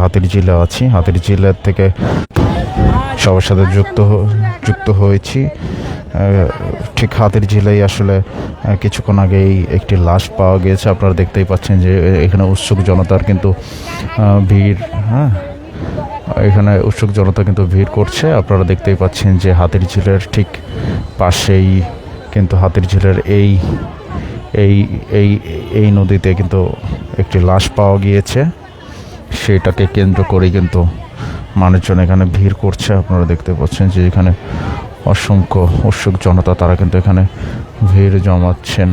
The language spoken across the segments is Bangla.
হাতিরঝিলে আছি। হাতিরঝিলের থেকে সবার সাথে যুক্ত হয়েছি। ঠিক হাতিরঝিলেই আসলে কিছুক্ষণ আগেই একটি লাশ পাওয়া গিয়েছে। আপনারা দেখতেই পাচ্ছেন যে এখানে উৎসুক জনতার কিন্তু ভিড়। হ্যাঁ, এখানে উৎসুক জনতা কিন্তু ভিড় করছে। আপনারা দেখতেই পাচ্ছেন যে হাতিরঝিলের ঠিক পাশেই কিন্তু হাতিরঝিলের এই এই এই এই নদীতে কিন্তু একটি লাশ পাওয়া গিয়েছে। সেটাকে কেন্দ্র করেই কিন্তু মানুষজন এখানে ভিড় করছে। আপনারা দেখতে পাচ্ছেন যে এখানে অসংখ্য উৎসুক জনতা, তারা কিন্তু এখানে ভিড় জমাচ্ছেন।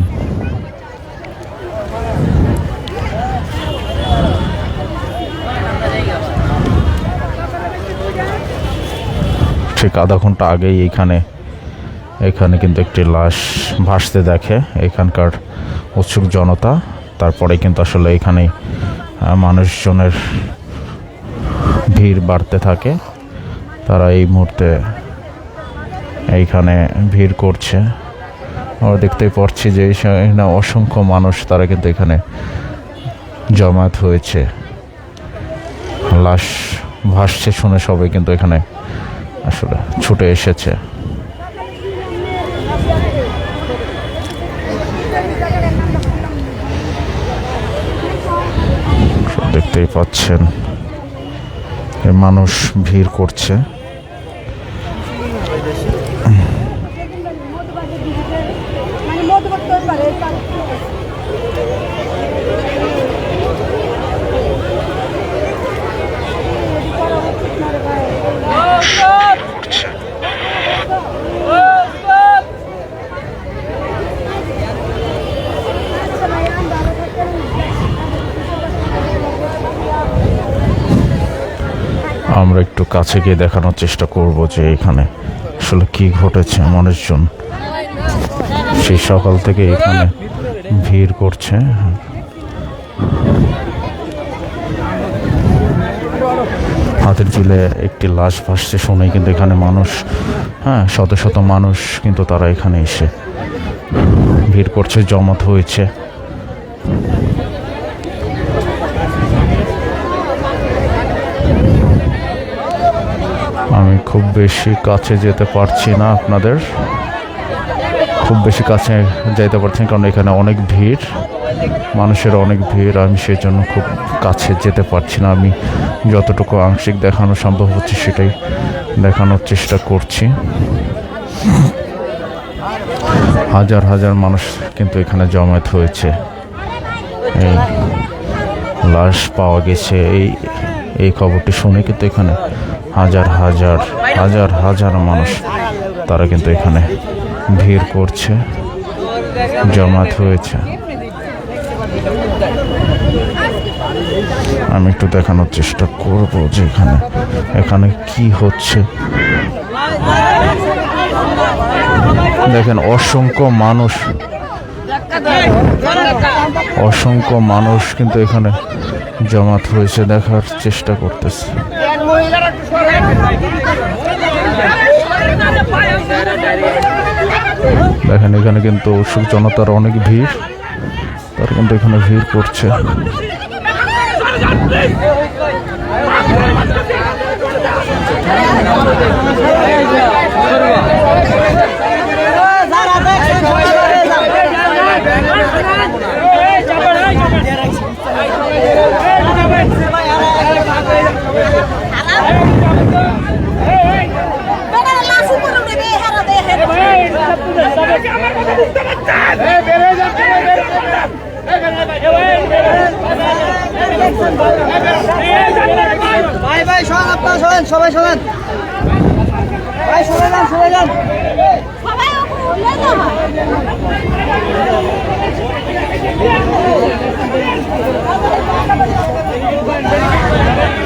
ঠিক আধা ঘন্টা আগেই এখানে কিন্তু একটি লাশ ভাসতে দেখে এখানকার উৎসুক জনতা। তারপরে কিন্তু আসলে এখানে মানুষজনের ভিড় বাড়তে থাকে। তারা এই মুহূর্তে এইখানে ভিড় করছে। আমরা দেখতেই পাচ্ছি যে এখানে অসংখ্য মানুষ, তারা কিন্তু এখানে জমায়েত হয়েছে। লাশ ভাসছে শুনে সবাই কিন্তু এখানে আসলে ছুটে এসেছে। দেখতেই পাচ্ছেন মানুষ ভিড় করছে। আমরা একটু কাছে গিয়ে দেখানোর চেষ্টা করব যে এখানে আসলে কি ঘটেছে। মানুষজন সেই সকাল থেকে এখানে ভিড় করছে। হাতিরঝিলে একটি লাশ ভাসছে শুনেই কিন্তু এখানে মানুষ, শত শত মানুষ কিন্তু তারা এখানে এসে ভিড় করছে, জমাত হয়েছে। আমি খুব বেশি কাছে যেতে পারছি না, আপনাদের খুব বেশি কাছে যেতে পারছি না, কারণ এখানে অনেক ভিড়, মানুষের অনেক ভিড়। আমি সেই জন্য খুব কাছে যেতে পারছি না। আমি যতটুকু আংশিক দেখানো সম্ভব হচ্ছে সেটাই দেখানোর চেষ্টা করছি। হাজার হাজার মানুষ কিন্তু এখানে জমায়েত হয়েছে। এই লাশ পাওয়া গেছে এই খবরটি শুনে কিন্তু এখানে হাজার হাজার হাজার হাজার মানুষ, তারা কিন্তু এখানে ভিড় করছে, জমায়েত হয়েছে। আমি একটু দেখানোর চেষ্টা করব যে এখানে কি হচ্ছে। দেখেন অসংখ্য মানুষ কিন্তু এখানে জমায়েত হয়েছে, দেখার চেষ্টা করতেছে। দেখেন এখানে কিন্তু উৎসুক জনতার অনেক ভিড়, তারা কিন্তু এখানে ভিড় করছে। ভাই সবাই আপনারা শোনেন, সবাই শোনেন, ভাই সবাই যান, সবাই যান,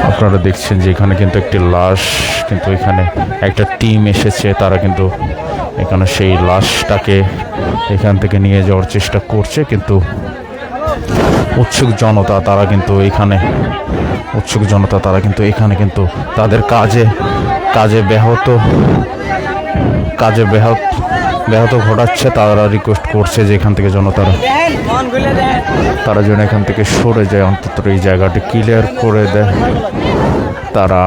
আপনারা দেখছেন যে এখানে কিন্তু একটি লাশ, কিন্তু এখানে একটা টিম এসেছে, তারা কিন্তু এখানে সেই লাশটাকে এখান থেকে নিয়ে যাওয়ার চেষ্টা করছে। কিন্তু উৎসুক জনতা তারা কিন্তু এখানে কিন্তু তাদের কাজে ব্যাহত ঘটাচ্ছে। তারা রিকোয়েস্ট করছে যে এখান থেকে যেন তারা যেন এখান থেকে সরে যায়, অন্তত এই জায়গাটি ক্লিয়ার করে দেয়। তারা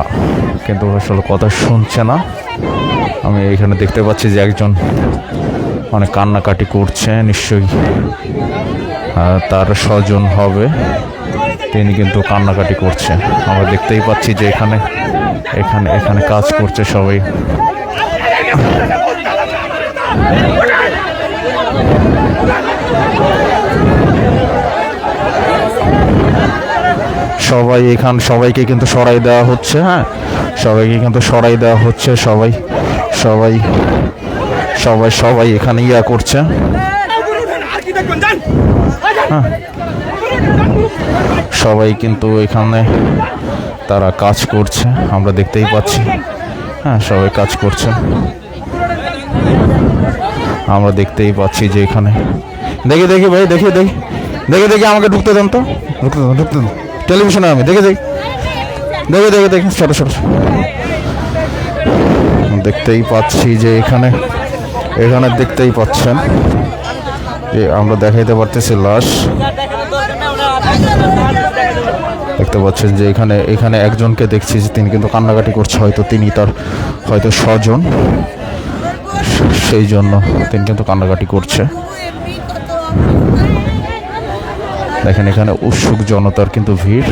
কিন্তু আসলে কথা শুনছে না। আমি এখানে দেখতে পাচ্ছি যে একজন অনেক কান্নাকাটি করছে, নিশ্চয়ই তার স্বজন হবে, তিনি কিন্তু কান্নাকাটি করছে। আমরা দেখতেই পাচ্ছি যে এখানে এখানে এখানে কাজ করছে সবাই। সবাইকে কিন্তু সরাই দেওয়া হচ্ছে। হ্যাঁ, সবাইকে কিন্তু সরাই দেওয়া হচ্ছে। সবাই সবাই সবাই সবাই এখানে ইয়া করছে। হ্যাঁ, সবাই কিন্তু এখানে তারা কাজ করছে, আমরা দেখতেই পাচ্ছি। হ্যাঁ, সবাই কাজ করছে, আমরা দেখতেই পাচ্ছি যে এখানে। দেখি দেখি ভাই, দেখি দেখি দেখি দেখি আমাকে ঢুকতে দেন তো, ঢুকতে দেন টেলিভিশনে। আমি দেখি দেখি দেখি দেখি দেখি ছোটো ছোটো দেখতেই পাচ্ছি যে এখানে এখানে দেখতেই পাচ্ছেন যে আমরা দেখাইতে পারতেছি লাশ। দেখতে পাচ্ছেন যে এখানে এখানে একজনকে দেখছি যে তিনি কিন্তু কান্নাকাটি করছে, হয়তো তিনি তার হয়তো স্বজন, সেই জন্য তিনি কিন্তু কান্নাকাটি করছে। দেখেন এখানে উৎসুক জনতার কিন্তু ভিড়,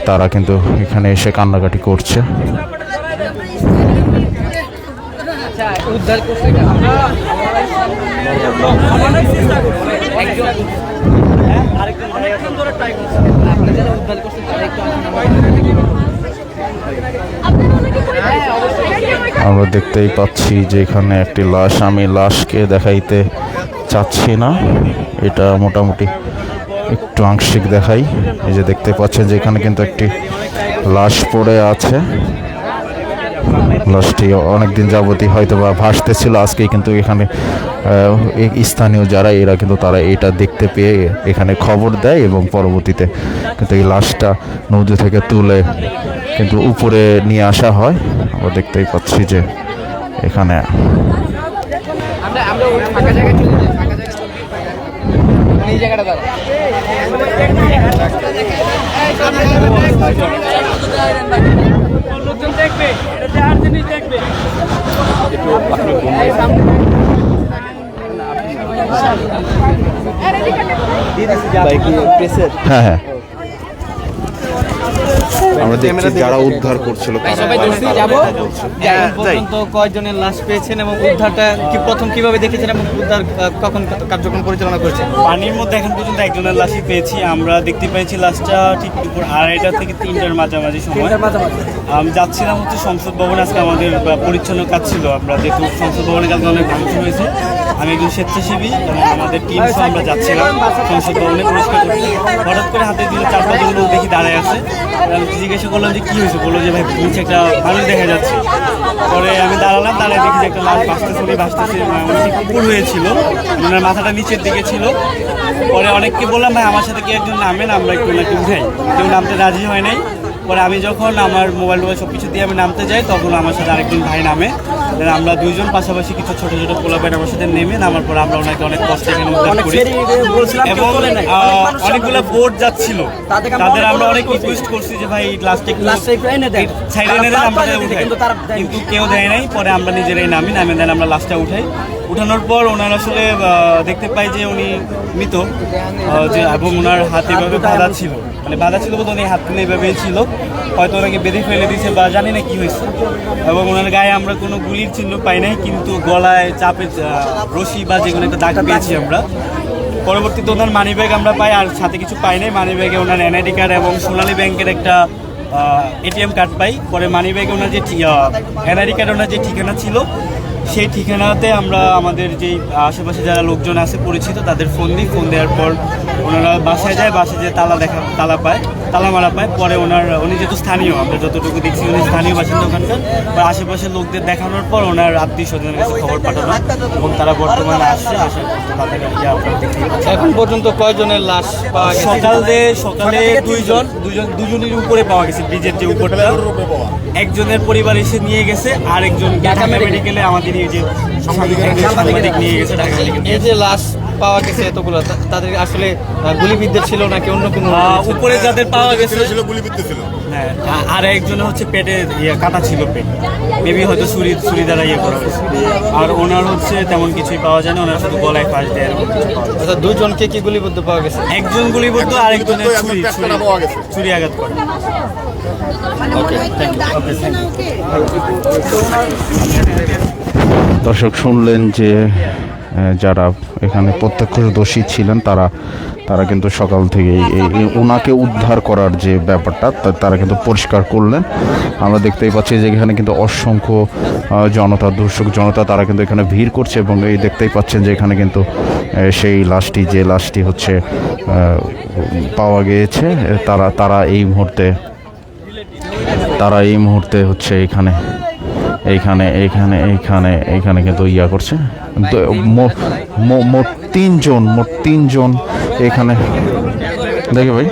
তারা কিন্তু এখানে এসে কান্নাকাটি করছে। আমরা দেখতেই পাচ্ছি যে এখানে একটি লাশ। আমি লাশকে দেখাইতে চাচ্ছি না, এটা মোটামুটি একটু আংশিক দেখাই। এই যে দেখতে পাচ্ছেন যে এখানে কিন্তু একটি লাশ পড়ে আছে। লাশটি অনেকদিন যাবতই হয়তো বা ভাসতেছিল, আজকেই কিন্তু এখানে স্থানীয় যারা এরা কিন্তু তারা এটা দেখতে পেয়ে এখানে খবর দেয় এবং পরবর্তীতে কিন্তু এই লাশটা নদী থেকে তুলে কিন্তু উপরে নিয়ে আসা হয়। আমরা দেখতেই পাচ্ছি যে এখানে হ্যাঁ হ্যাঁ আমরা দেখছি যারা উদ্ধার করছিল পর্যন্ত কয়জনের লাশ পেয়েছেন এবং উদ্ধারটা প্রথম কিভাবে দেখেছেন এবং উদ্ধার কখন কার্যক্রম পরিচালনা করেছেন? পানির মধ্যে এখন পর্যন্ত একজনের লাশই পেয়েছি। আমরা দেখতে পেয়েছি লাশটা ঠিক দুপুর 2:30 থেকে 3টার মাঝামাঝি সময়। আমি যাচ্ছিলাম হচ্ছে সংসদ ভবনে, আজকে আমাদের পরিচ্ছন্ন কাজ ছিল। আমরা যেহেতু সংসদ ভবনে কালকে অনেক ভাঙচুর হয়েছে, আমি একজন স্বেচ্ছাসেবী এবং আমাদের টিম সহ আমরা যাচ্ছিলাম সংসদ ভবনে পরিষ্কার করতে। হঠাৎ করে হাতে দিলে 4-5 লোক দেখি দাঁড়ায় আছে। আমি জিজ্ঞাসা করলাম যে কী হয়েছে, বললো যে ভাই নিচে একটা মানুষ দেখা যাচ্ছে। পরে আমি দাঁড়ালাম, দাঁড়ায় দেখি যে একটা লাশ ভাসতেছে, কুকুর হয়েছিল, ওনার মাথাটা নিচের দিকে ছিল। পরে অনেককে বললাম ভাই আমার সাথে কি একজন নামেন, আমরা একটু ওনাকে উঠাই। কেউ নামতে রাজি হয় নাই। পরে আমি যখন আমার মোবাইল সব কিছু দিয়ে আমি নামতে যাই, তখন আমার সাথে আরেকজন ভাই নামে। আমরা দুইজন পাশাপাশি কিছু ছোট ছোট পোলাপাইন আমার সাথে নেমে নামার পর আমরা ওনাকে অনেক কষ্ট এখানে উদ্ধার করি এবং অনেকগুলো বোট যাচ্ছিল, তাদের আমরা অনেক রিকোয়েস্ট করছি যে ভাই লাস্টে সাইডে এনে দেন, আমরা উঠাই, কিন্তু কেউ দেয় নাই। পরে আমরা নিজেরাই নামি দেন আমরা লাস্টটা উঠাই। উঠানোর পর ওনার আসলে দেখতে পাই যে উনি মৃত, যে এবং ওনার হাত এভাবে বাঁধা ছিল, মানে বাঁধা ছিল বলতে উনি হাত তুলে এভাবেই ছিল, হয়তো ওনাকে বেঁধে ফেলে দিয়েছে বা জানি না কি হয়েছে। এবং ওনার গায়ে আমরা কোনো গুলির চিহ্ন পাই নাই, কিন্তু গলায় চাপে রশি বা যে কোনো একটা দাগ পেয়েছি আমরা। পরবর্তীতে ওনার মানি ব্যাগ আমরা পাই, আর সাথে কিছু পাই নাই। মানি ব্যাগে ওনার এনআইডি কার্ড এবং সোনালী ব্যাংকের একটা এটিএম কার্ড পাই। পরে মানি ব্যাগে ওনার যে এনআইডি কার্ড ওনার যে ঠিকানা ছিল, সেই ঠিকানাতে আমরা আমাদের যেই আশেপাশে যারা লোকজন আছে পরিচিত তাদের ফোন দিই। ফোন দেওয়ার পর ওনারা বাসায় যায়, বাসায় যে তালা মারা পায়। পরে উনি যেহেতু স্থানীয়, আমরা যতটুকু দেখছি উনি স্থানীয় বাসিন্দা ওখানকার, আশেপাশের লোকদের দেখানোর পর ওনার আত্মীয় স্বজনের কাছে খবর পাঠানো এবং তারা বর্তমানে আসছে। আসার পর তাদের এখন পর্যন্ত কয়জনের লাশ পাওয়া গেছে? সকালে দুজনের উপরে পাওয়া গেছে, ব্রিজের যে উপরটা। একজনের পরিবার এসে নিয়ে গেছে, আরেকজন ঢাকা মেডিকেলে আমাদের এই যে সাংবাদিক নিয়ে গেছে ঢাকা মেডিকেল। এই যে লাশ পাওয়া গেছে এতগুলো, তাদের আসলে গুলিবিদ্ধ ছিল নাকি অন্য কোনো? উপরে যাদের পাওয়া গেছে ছিল গুলিবিদ্ধ ছিল। হ্যাঁ, আর একজন হচ্ছে পেটে কাটা ছিল, পেট মেবি হয়তো ছুরি দ্বারা করা হয়েছে। আর ওনার হচ্ছে তেমন কিছুই পাওয়া যায় না, ওনার শুধু গলায় ফাঁস দেয় এরকম কিছু পাওয়া যায়। আচ্ছা, দুজনকে কি গুলিবিদ্ধ পাওয়া গেছে? একজন গুলিবিদ্ধ, আরেকজনের একজন পেট কাটা পাওয়া গেছে। ছুরি আঘাত করে। দর্শক শুনলেন যে যারা এখানে প্রত্যক্ষদর্শী ছিলেন তারা কিন্তু সকাল থেকেই এই ওনাকে উদ্ধার করার যে ব্যাপারটা তারা কিন্তু পরিষ্কার করলেন। আমরা দেখতেই পাচ্ছি যে এখানে কিন্তু অসংখ্য জনতা, দর্শক জনতা তারা কিন্তু এখানে ভিড় করছে এবং এই দেখতেই পাচ্ছেন যে এখানে কিন্তু সেই লাশটি হচ্ছে পাওয়া গিয়েছে। তারা এই মুহূর্তে হচ্ছে এইখানে কিন্তু ইয়া করছে। মোট তিনজন এখানে দেখে ভাই,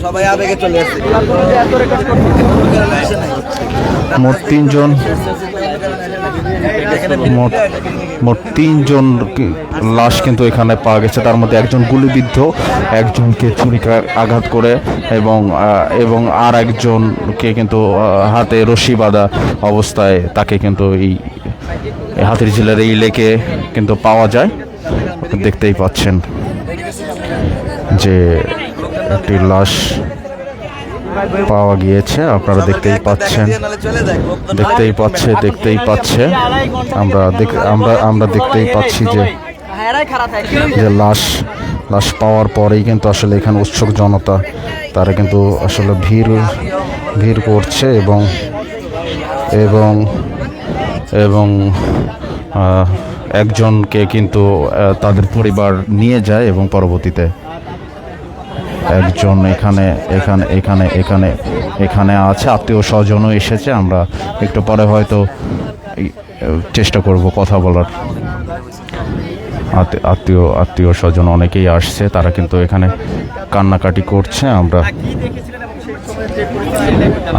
সবাই আবেগে চলে আসছে। মোট তিনজন লাশ কিন্তু এখানে পাওয়া গেছে। তার মধ্যে একজন গুলিবিদ্ধ, একজনকে ছুরি আঘাত করে এবং আর একজনকে কিন্তু হাতে রশি বাঁধা অবস্থায় তাকে কিন্তু এই হাতিরঝিলের এই লেকে কিন্তু পাওয়া যায়। দেখতেই পাচ্ছেন যে একটি লাশ পাওয়া গিয়েছে, আপনারা দেখতেই পাচ্ছে আমরা দেখতেই পাচ্ছি যে লাশ পাওয়ার পরেই কিন্তু আসলে এখানে উৎসুক জনতা তারা কিন্তু আসলে ভিড় করছে এবং একজনকে কিন্তু তাদের পরিবার নিয়ে যায় এবং পরবর্তীতে একজন এখানে আছে, আত্মীয় স্বজনও এসেছে। আমরা একটু পরে হয়তো চেষ্টা করব কথা বলার। আত্মীয় স্বজন অনেকেই আসছে, তারা কিন্তু এখানে কান্নাকাটি করছে।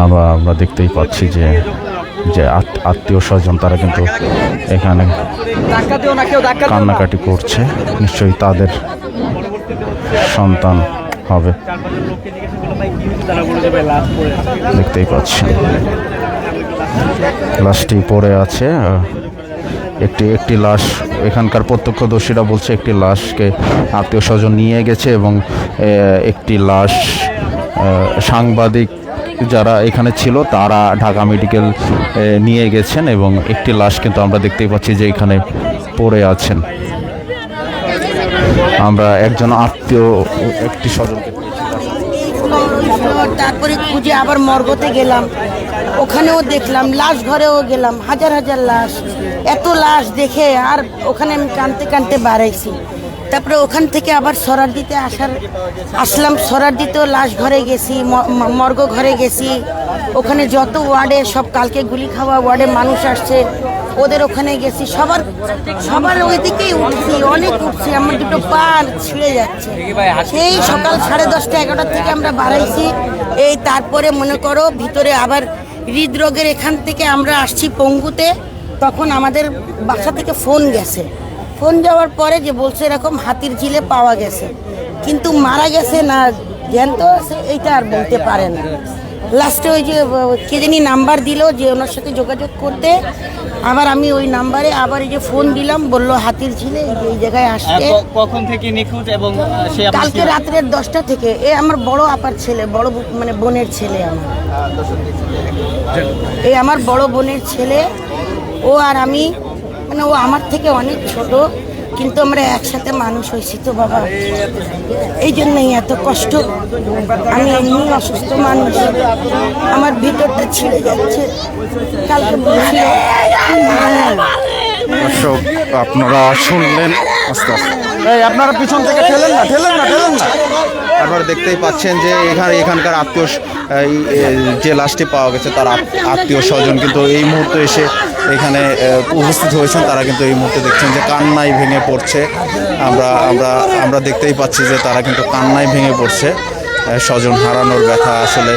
আমরা দেখতেই পাচ্ছি যে আত্মীয় স্বজন তারা কিন্তু এখানে কান্নাকাটি করছে। নিশ্চয়ই তাদের সন্তান হবে। দেখতেই পাচ্ছেন লাশটি পড়ে আছে। একটি লাশ, এখানকার প্রত্যক্ষদর্শীরা বলছে একটি লাশকে আত্মীয় স্বজন নিয়ে গেছে এবং একটি লাশ সাংবাদিক যারা এখানে ছিল তারা ঢাকা মেডিকেল নিয়ে গেছেন এবং একটি লাশ কিন্তু আমরা দেখতেই পাচ্ছি যে এখানে পড়ে আছেন। আমরা একজন আত্মীয় একটি স্বজনকে তারপরে খুঁজে আবার মর্গতে গেলাম, ওখানেও দেখলাম লাশ, ঘরেও গেলাম, হাজার লাশ। এত লাশ দেখে আর ওখানে আমি কাঁদতে বাড়াইছি। তারপরে ওখান থেকে আবার সরারদিতে আসলাম। সরারদিতেও লাশ ঘরে গেছি, মর্গ ঘরে গেছি। ওখানে যত ওয়ার্ডে সব কালকে গুলি খাওয়া ওয়ার্ডে মানুষ আসছে, ওদের ওখানে গেছি। সবার ওইদিকেই উঠছি, অনেক উঠছি, আমার দুটো পা ছিঁড়ে যাচ্ছে। সেই সকাল 10:30 11টা থেকে আমরা বাড়াইছি। এই তারপরে মনে করো ভিতরে আবার হৃদরোগের এখান থেকে আমরা আসছি পঙ্গুতে, তখন আমাদের বাসা থেকে ফোন গেছে। ফোন যাওয়ার পরে যে বলছে এরকম হাতিরঝিলে পাওয়া গেছে, কিন্তু মারা গেছে না জ্যান্ত আছে এইটা আর বলতে পারে না। লাস্টে ওই যে কে জানি নাম্বার দিল যে ওনার সাথে যোগাযোগ করতে, আবার আমি ওই নাম্বারে আবার এই যে ফোন দিলাম, বললো হাতিরঝিলে এই জায়গায় আসতে। কখন থেকে নিখোঁজ এবং কালকে রাত্রের 10টা থেকে। এ আমার বড় আপার ছেলে, বড় মানে বোনের ছেলে আমার। এই আমার বড় বোনের ছেলে, ও আর আমি, মানে ও আমার থেকে অনেক ছোট, কিন্তু আমরা একসাথে মানুষ হয়েছি তো বাবা, এই জন্যই এত কষ্ট। আমি এমনি অসুস্থ মানুষ, আমার ভিতরটা ছিঁড়ে যাচ্ছে। কালকে বলছিল দর্শক আপনারা শুনলেন, আস্তে আস্তে আপনারা পিছন থেকে ঠেলেন না। আপনারা দেখতেই পাচ্ছেন যে এখানকার আত্মীয়, যে লাশটি পাওয়া গেছে তার আত্মীয় স্বজন কিন্তু এই মুহূর্তে এসে এখানে উপস্থিত হয়েছেন। তারা কিন্তু এই মুহূর্তে দেখছেন যে কান্নায় ভেঙে পড়ছে। আমরা দেখতেই পাচ্ছি যে তারা কিন্তু কান্নায় ভেঙে পড়ছে। স্বজন হারানোর ব্যথা আসলে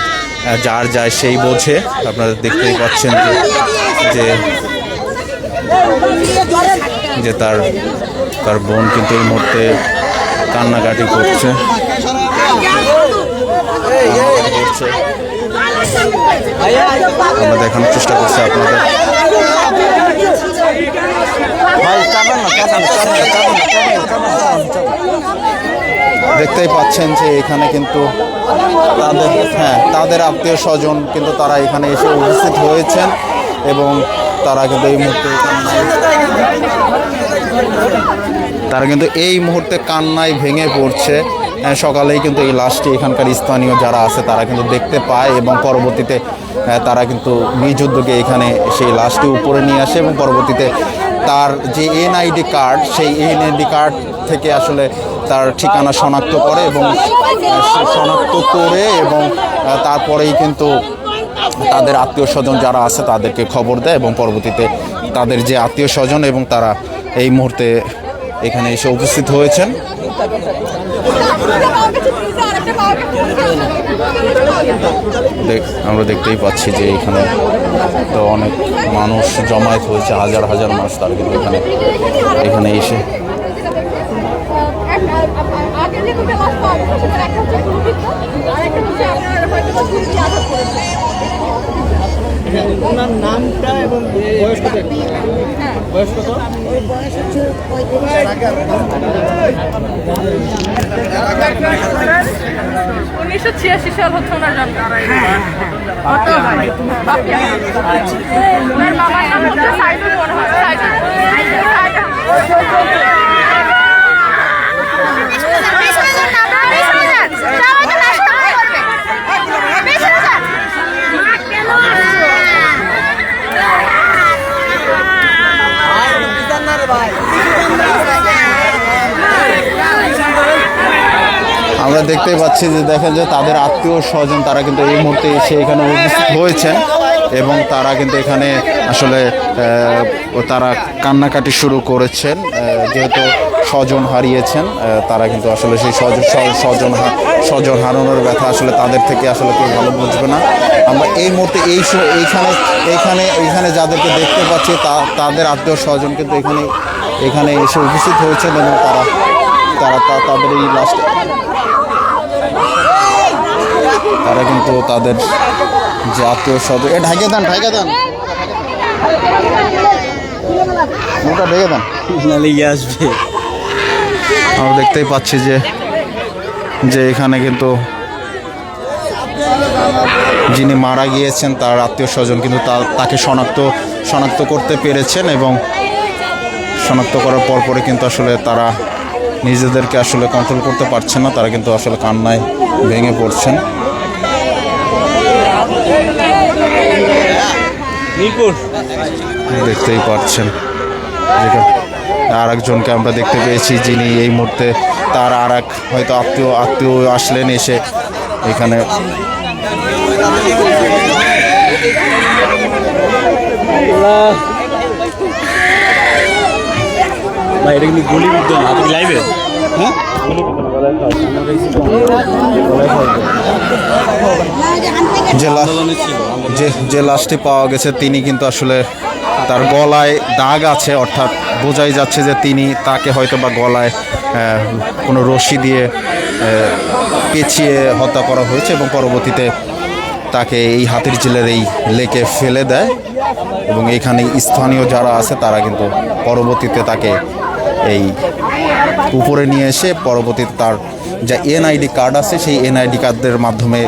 যার যায় সেই বোঝে। আপনারা দেখতেই পাচ্ছেন যে তার তার বোন কিন্তু এই মুহূর্তে কান্নাকাটি করছে। আমরা দেখানোর চেষ্টা করছি আপনাদের। দেখতেই পাচ্ছেন যে এখানে কিন্তু তাদের আত্মীয় স্বজন কিন্তু তারা এখানে এসে উপস্থিত হয়েছেন এবং তারা কিন্তু এই মুহূর্তে কান্নায় ভেঙে পড়ছে। সকালেই কিন্তু এই লাশটি এখানকার স্থানীয় যারা আছে তারা কিন্তু দেখতে পায় এবং পরবর্তীতে তারা কিন্তু নিজ উদ্যোগে এখানে সেই লাশটি উপরে নিয়ে আসে এবং পরবর্তীতে তার যে এনআইডি কার্ড, সেই এনআইডি কার্ড থেকে আসলে তার ঠিকানা শনাক্ত করে এবং শনাক্ত করে এবং তারপরেই কিন্তু তাদের আত্মীয় স্বজন যারা আছে তাদেরকে খবর দেয় এবং পরবর্তীতে তাদের যে আত্মীয় স্বজন এবং তারা এই মুহূর্তে এখানে এসে উপস্থিত হয়েছেন। আমরা দেখতেই পাচ্ছি যে এখানে তো অনেক মানুষ জমায়েত হয়েছে, হাজার হাজার মানুষ তারা কিন্তু এখানে এসে ওনার নামটা এবং বয়স কত? বয়স কত? 1986 সাল হচ্ছে ওনার জন্ম। ওনার বাবার নাম হচ্ছে সাইদুল মনে হয়। আমরা দেখতেই পাচ্ছি যে দেখেন যে তাদের আত্মীয় স্বজন তারা কিন্তু এই মুহূর্তে এসে এখানে উপস্থিত হয়েছেন এবং তারা কিন্তু এখানে আসলে তারা কান্নাকাটি শুরু করেছেন। যেহেতু স্বজন হারিয়েছেন তারা কিন্তু আসলে সেই স্বজন হারানোর ব্যথা আসলে তাদের থেকে আসলে কেউ ভালো বুঝবে না। আমরা এই মুহূর্তে এইখানে যাদেরকে দেখতে পাচ্ছি তাদের আত্মীয় স্বজন কিন্তু এখানে এসে উপস্থিত হয়েছেন এবং তাদের এই লাস্ট তারা কিন্তু তাদের যে আত্মীয় স্বজন ঢাকে দেন ওটা ঢেকে দেন আসবে। আমরা দেখতেই পাচ্ছি যে এখানে কিন্তু যিনি মারা গিয়েছেন তার আত্মীয় স্বজন কিন্তু তাকে শনাক্ত করতে পেরেছেন এবং শনাক্ত করার পরে কিন্তু আসলে তারা নিজেদেরকে আসলে কন্ট্রোল করতে পারছেন না, তারা কিন্তু আসলে কান্নায় ভেঙে পড়ছেন। দেখতেই পাচ্ছেন আর একজনকে আমরা দেখতে পেয়েছি যিনি এই মুহূর্তে তার আর এক হয়তো আত্মীয় আসলেন এসে এখানে গুলিবিদ্ধ লাইভে যে লাশটি পাওয়া গেছে তিনি কিন্তু আসলে তার গলায় দাগ আছে, অর্থাৎ বোঝাই যাচ্ছে যে তাকে হয়তো বা গলায় কোনো রশি দিয়ে পেঁচিয়ে হত্যা করা হয়েছে এবং পরবর্তীতে তাকে এই হাতিরঝিলের এই লেকে ফেলে দেয় এবং এখানে স্থানীয় যারা আছে তারা কিন্তু পরবর্তীতে তাকে এই উপরে নিয়ে এসে পরবর্তীতে তার যা এনআইডি কার্ড আছে সেই এনআইডি কার্ডের মাধ্যমে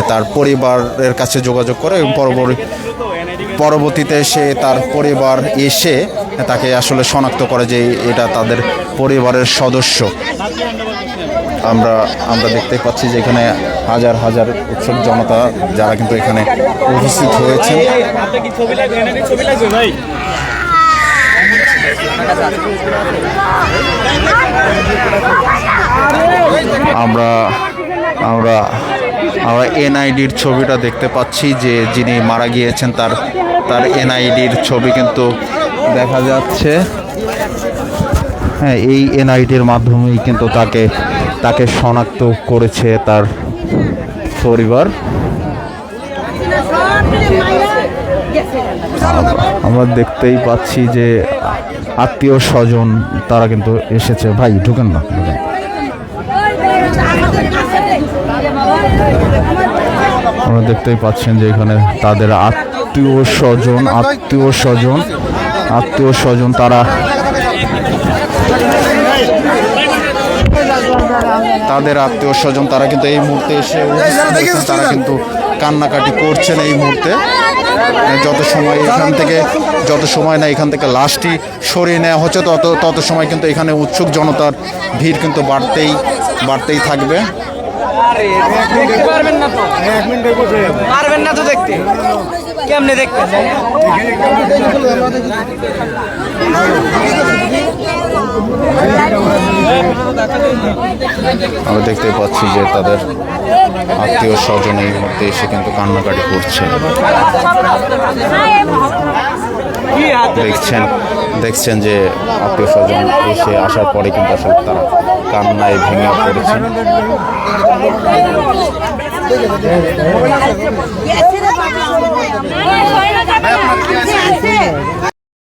তার পরিবারের কাছে যোগাযোগ করে এবং পরবর্তীতে সে তার পরিবার এসে তাকে আসলে শনাক্ত করে যে এটা তাদের পরিবারের সদস্য। আমরা দেখতে পাচ্ছি যে এখানে হাজার হাজার উৎসব জনতা যারা কিন্তু এখানে উপস্থিত হয়েছে। আমরা এনআইডির ছবিটা দেখতে পাচ্ছি যে যিনি মারা গিয়েছেন তার এনআইডির ছবি কিন্তু দেখা যাচ্ছে। হ্যাঁ, এই এনআইডির মাধ্যমেই কিন্তু তাকে শনাক্ত করেছে তার পরিবার। আমরা দেখতেই পাচ্ছি যে আত্মীয় স্বজন তারা কিন্তু এসেছে। ভাই ঢুকেন না, ঢুকেন। আপনারা দেখতেই পাচ্ছেন যে এখানে তাদের আত্মীয় স্বজন তারা কিন্তু এই মুহূর্তে এসে উপস্থিত হয়েছেন। তারা কিন্তু কান্নাকাটি করছেন এই মুহূর্তে। যত সময় না এখান থেকে লাশটি সরিয়ে নেওয়া হচ্ছে তত সময় কিন্তু এখানে উৎসুক জনতার ভিড় কিন্তু বাড়তেই থাকবে। পারবেন না তো দেখতে, কেমনে দেখতে? আমরা দেখতে পাচ্ছি যে তাদের আত্মীয় স্বজন এই মুহূর্তে এসে কিন্তু কান্নাকাটি করছে। দেখছেন যে আত্মীয় স্বজন এসে আসার পরে কিন্তু আসলে তারা কান্নায় ভেঙে পড়েছেন।